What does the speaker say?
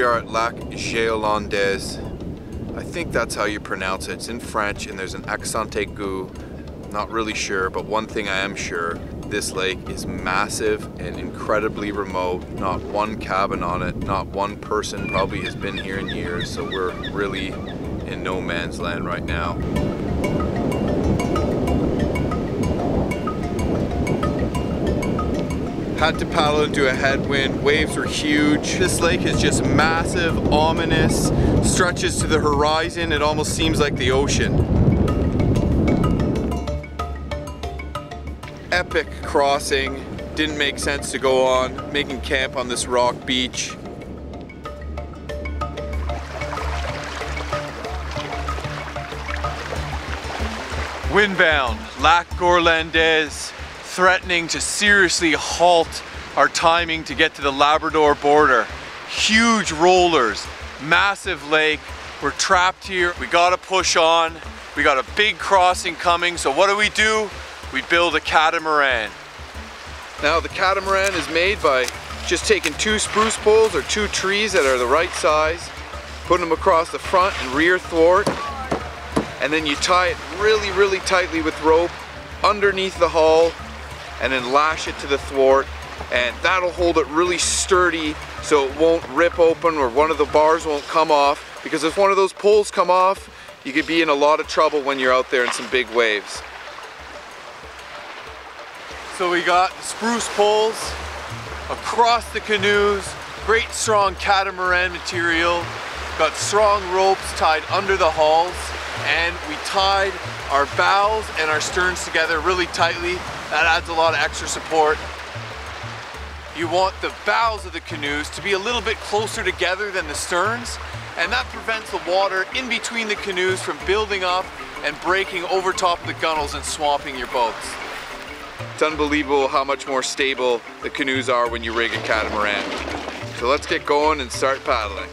are at Lac Géolandais. I think that's how you pronounce it. It's in French and there's an accent aigu. Not really sure, but one thing I am sure, this lake is massive and incredibly remote. Not one cabin on it, not one person probably has been here in years, so we're really in no man's land right now. Had to paddle into a headwind, waves were huge. This lake is just massive, ominous, stretches to the horizon, it almost seems like the ocean. Epic crossing, didn't make sense to go on, making camp on this rock beach. Windbound, Lac Géolandais, threatening to seriously halt our timing to get to the Labrador border. Huge rollers, massive lake, we're trapped here, we gotta push on, we got a big crossing coming, so what do? We build a catamaran. Now the catamaran is made by just taking 2 spruce poles or 2 trees that are the right size, putting them across the front and rear thwart, and then you tie it really, really tightly with rope underneath the hull and then lash it to the thwart, and that'll hold it really sturdy so it won't rip open or one of the bars won't come off, because if one of those poles come off, you could be in a lot of trouble when you're out there in some big waves. So we got the spruce poles across the canoes, great strong catamaran material, got strong ropes tied under the hulls, and we tied our bows and our sterns together really tightly. That adds a lot of extra support. You want the bows of the canoes to be a little bit closer together than the sterns, and that prevents the water in between the canoes from building up and breaking over top of the gunnels and swamping your boats. It's unbelievable how much more stable the canoes are when you rig a catamaran. So let's get going and start paddling.